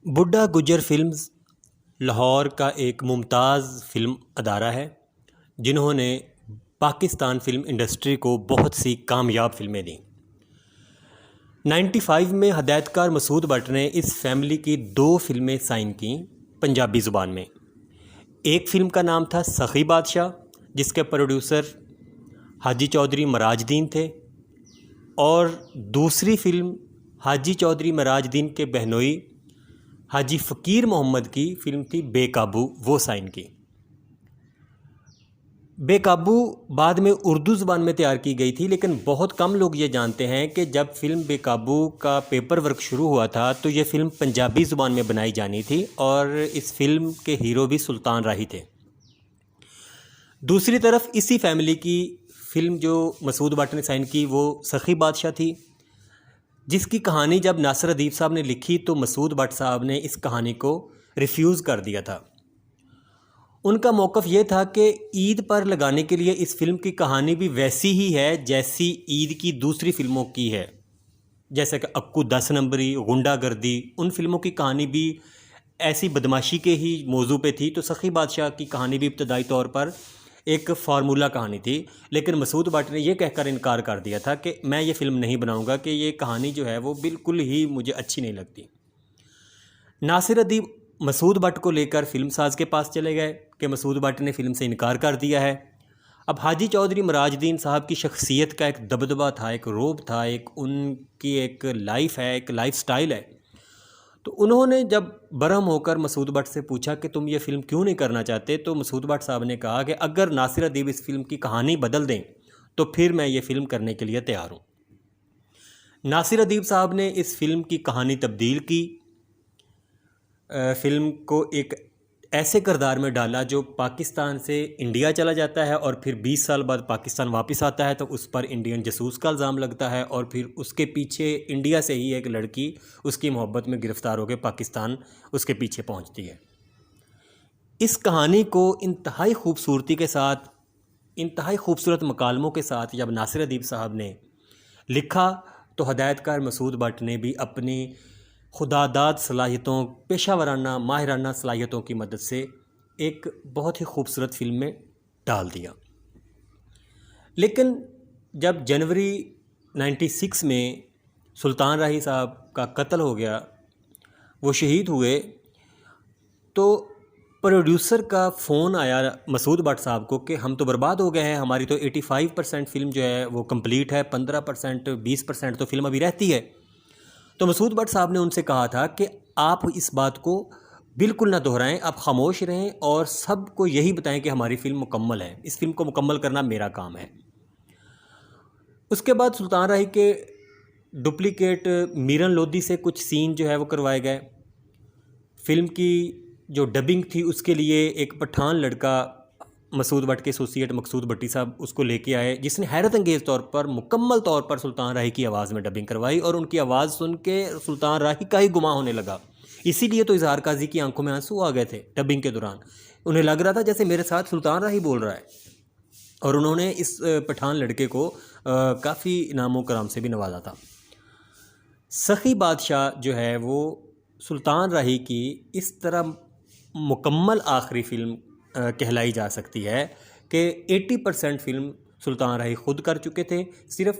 बुड्ढा गुज्जर फिल्म्स लाहौर का एक मुमताज़ फ़िल्म अदारा है जिन्होंने पाकिस्तान फ़िल्म इंडस्ट्री को बहुत सी कामयाब फ़िल्में दी। 95 में हदायतकार मसूद बट ने इस फैमिली की 2 फ़िल्में साइन की पंजाबी ज़ुबान में। एक फ़िल्म का नाम था सखी बादशाह, जिसके प्रोड्यूसर हाजी चौधरी मराजदीन थे, और दूसरी फ़िल्म हाजी चौधरी मराजदीन के बहनोई हाजी फ़कीर मोहम्मद की फ़िल्म थी बेकाबू, वो साइन की। बेकाबू बाद में उर्दू ज़बान में तैयार की गई थी, लेकिन बहुत कम लोग ये जानते हैं कि जब फ़िल्म बेकाबू का पेपर वर्क शुरू हुआ था तो ये फ़िल्म पंजाबी ज़ुबान में बनाई जानी थी और इस फ़िल्म के हीरो भी सुल्तान राही थे। दूसरी तरफ इसी फैमिली की फ़िल्म जो मसूद बट ने साइन की वो सखी बादशाह थी, जिसकी कहानी जब नासिर अदीब साहब ने लिखी तो मसूद बट साहब ने इस कहानी को रिफ्यूज़ कर दिया था। उनका मौक़िफ़ ये था कि ईद पर लगाने के लिए इस फ़िल्म की कहानी भी वैसी ही है जैसी ईद की दूसरी फ़िल्मों की है, जैसे कि अक्कू 10 नंबरी, गुंडागर्दी, उन फ़िल्मों की कहानी भी ऐसी बदमाशी के ही मौजू पे थी। तो सखी बादशाह की कहानी भी इब्तदाई तौर पर एक फार्मूला कहानी थी, लेकिन मसूद बट ने यह कहकर इनकार कर दिया था कि मैं ये फ़िल्म नहीं बनाऊंगा, कि ये कहानी जो है वो बिल्कुल ही मुझे अच्छी नहीं लगती। नासिर अदीब मसूद बट को लेकर फ़िल्म साज़ के पास चले गए कि मसूद बट ने फ़िल्म से इनकार कर दिया है। अब हाजी चौधरी मराजदीन साहब की शख्सियत का एक दबदबा था, एक रोब था, एक उनकी एक लाइफ है, एक लाइफ स्टाइल है। तो उन्होंने जब बरहम होकर मसूद बट से पूछा कि तुम ये फ़िल्म क्यों नहीं करना चाहते, तो मसूद बट साहब ने कहा कि अगर नासिर अदीब इस फ़िल्म की कहानी बदल दें तो फिर मैं ये फ़िल्म करने के लिए तैयार हूँ। नासिर अदीब साहब ने इस फ़िल्म की कहानी तब्दील की, फ़िल्म को एक ऐसे किरदार में डाला जो पाकिस्तान से इंडिया चला जाता है और फिर 20 साल बाद पाकिस्तान वापस आता है, तो उस पर इंडियन जासूस का इल्ज़ाम लगता है और फिर उसके पीछे इंडिया से ही एक लड़की उसकी मोहब्बत में गिरफ़्तार होकर पाकिस्तान उसके पीछे पहुंचती है। इस कहानी को इंतहाई खूबसूरती के साथ, इंतहाई खूबसूरत मकालमों के साथ जब नासिर अदीब साहब ने लिखा तो हदायतकार मसूद बट ने भी अपनी खुदादाद सलाहियतों, पेशा वराना माहिराना सलाहियतों की मदद से एक बहुत ही खूबसूरत फ़िल्म में डाल दिया। लेकिन जब जनवरी 96 में सुल्तान राही साहब का कत्ल हो गया, वो शहीद हुए, तो प्रोड्यूसर का फ़ोन आया मसूद बट साहब को कि हम तो बर्बाद हो गए हैं, हमारी तो 85% फ़िल्म जो है वो कंप्लीट है, 15% 20% तो फ़िल्म अभी रहती है। तो मसूद बट साहब ने उनसे कहा था कि आप इस बात को बिल्कुल ना दोहराएं, आप खामोश रहें और सबको यही बताएं कि हमारी फ़िल्म मुकम्मल है, इस फ़िल्म को मुकम्मल करना मेरा काम है। उसके बाद सुल्तान राही के डुप्लिकेट मीरन लोधी से कुछ सीन जो है वो करवाए गए। फ़िल्म की जो डबिंग थी उसके लिए एक पठान लड़का मसूद बट के एसोसिएट मकसूद भट्टी साहब उसको लेके आए, जिसने हैरत अंगेज़ तौर पर मुकम्मल तौर पर सुल्तान राही की आवाज़ में डबिंग करवाई और उनकी आवाज़ सुन के सुल्तान राही का ही गुमा होने लगा। इसीलिए तो इजहार काजी की आंखों में आंसू आ गए थे डबिंग के दौरान। उन्हें लग रहा था जैसे मेरे साथ सुल्तान राही बोल रहा है, और उन्होंने इस पठान लड़के को काफ़ी इनामों कराम से भी नवाजा था। सखी बादशाह जो है वो सुल्तान राही की इस तरह मुकम्मल आखिरी फ़िल्म कहलाई जा सकती है कि 80% फ़िल्म सुल्तान राही ख़ुद कर चुके थे। सिर्फ़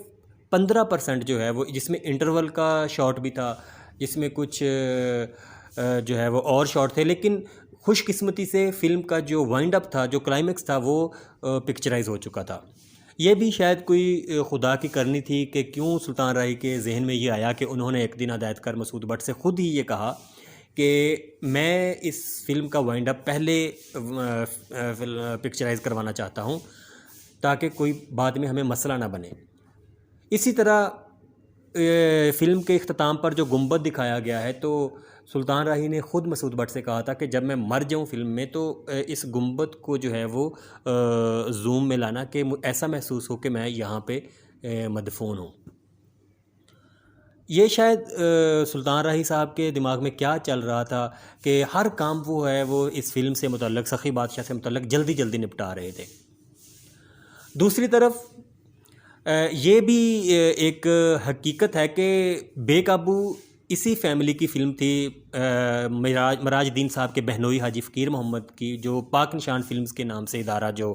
15% जो है वो, जिसमें इंटरवल का शॉट भी था, जिसमें कुछ जो है वो और शॉट थे, लेकिन खुशकिस्मती से फ़िल्म का जो वाइंड अप था, जो क्लाइमेक्स था, वो पिक्चराइज़ हो चुका था। ये भी शायद कोई खुदा की करनी थी कि क्यों सुल्तान राही के जहन में ये आया कि उन्होंने एक दिन हदायतकार मसूद बट से ख़ुद ही ये कहा कि मैं इस फ़िल्म का वाइंड अप पहले पिक्चराइज़ करवाना चाहता हूँ ताकि कोई बाद में हमें मसला ना बने। इसी तरह फ़िल्म के इख्तिताम पर जो गुंबद दिखाया गया है, तो सुल्तान राही ने ख़ुद मसूद बट से कहा था कि जब मैं मर जाऊँ फ़िल्म में तो इस गुंबद को जो है वो जूम में लाना कि ऐसा महसूस हो कि मैं यहाँ पे मदफून हूँ। ये शायद सुल्तान राही साहब के दिमाग में क्या चल रहा था कि हर काम वो है वो इस फ़िल्म से मुतल्लक, सखी बादशाह से मुतल्लक जल्दी जल्दी निपटा रहे थे। दूसरी तरफ ये भी एक हकीकत है कि बेकाबू इसी फैमिली की फ़िल्म थी मराजुद्दीन साहब के बहनोई हाजी फ़कीर मोहम्मद की, जो पाक निशान फ़िल्म्स के नाम से इदारा जो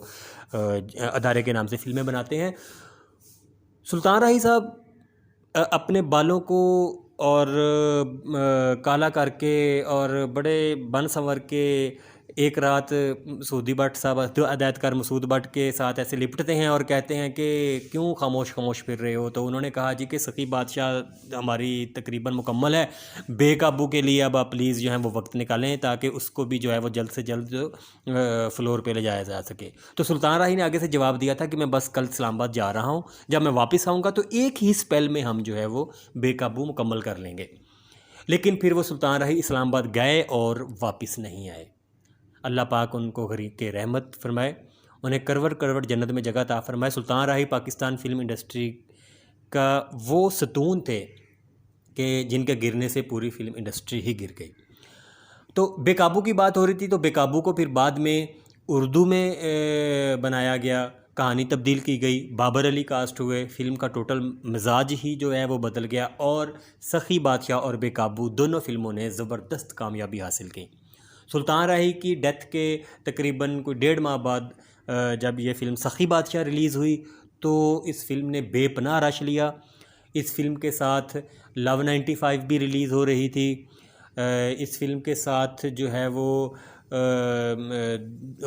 अदारे के नाम से फ़िल्में बनाते हैं। सुल्तान राही साहब अपने बालों को और काला करके और बड़े बन संवर के एक रात सूदी भट्ट साहब जो हदायतकार मसूद भट्ट के साथ ऐसे लिपटते हैं और कहते हैं कि क्यों खामोश खामोश फिर रहे हो। तो उन्होंने कहा जी कि सखी बादशाह हमारी तकरीबन मुकम्मल है, बेकाबू के लिए अब आप प्लीज़ जो है वो वक्त निकालें ताकि उसको भी जो है वो जल्द से जल्द फ्लोर पे ले जाया जा सके। तो सुल्तान राही ने आगे से जवाब दिया था कि मैं बस कल इस्लामाबाद जा रहा हूँ, जब मैं वापस आऊँगा तो एक ही स्पेल में हम जो है वो बेकाबू मुकम्मल कर लेंगे। लेकिन फिर वो सुल्तान राही इस्लामाबाद गए और वापस नहीं आए। अल्लाह पाक उनको गरीब के रहमत फरमाए, उन्हें करवट करवट जन्नत में जगह ता फरमाए। सुल्तान राही पाकिस्तान फ़िल्म इंडस्ट्री का वो सतून थे कि जिनके गिरने से पूरी फ़िल्म इंडस्ट्री ही गिर गई। तो बेकाबू की बात हो रही थी, तो बेकाबू को फिर बाद में उर्दू में बनाया गया, कहानी तब्दील की गई, बाबर अली कास्ट हुए, फ़िल्म का टोटल मिजाज ही जो है वो बदल गया और सखी बादशाह और बेकाबू दोनों फ़िल्मों ने ज़बरदस्त कामयाबी हासिल की। सुल्तान राही की डेथ के तकरीबन कोई 1.5 माह बाद जब ये फ़िल्म सखी बादशाह रिलीज़ हुई तो इस फ़िल्म ने बेपनाह रश लिया। इस फ़िल्म के साथ लव 95 भी रिलीज़ हो रही थी। इस फ़िल्म के साथ जो है वो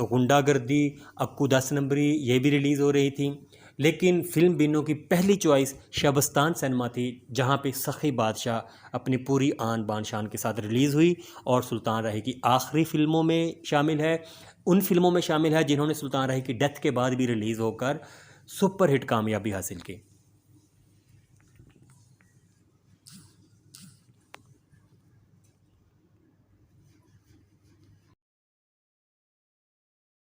गुंडागर्दी, अक्कू 10 नंबरी ये भी रिलीज़ हो रही थी। लेकिन फ़िल्म बिनों की पहली चॉइस शबस्तान सिनेमा थी, जहाँ पे सखी बादशाह अपनी पूरी आन बान शान के साथ रिलीज़ हुई और सुल्तान राही की आखिरी फ़िल्मों में शामिल है, उन फ़िल्मों में शामिल है जिन्होंने सुल्तान राही की डेथ के बाद भी रिलीज़ होकर सुपर हिट कामयाबी हासिल की।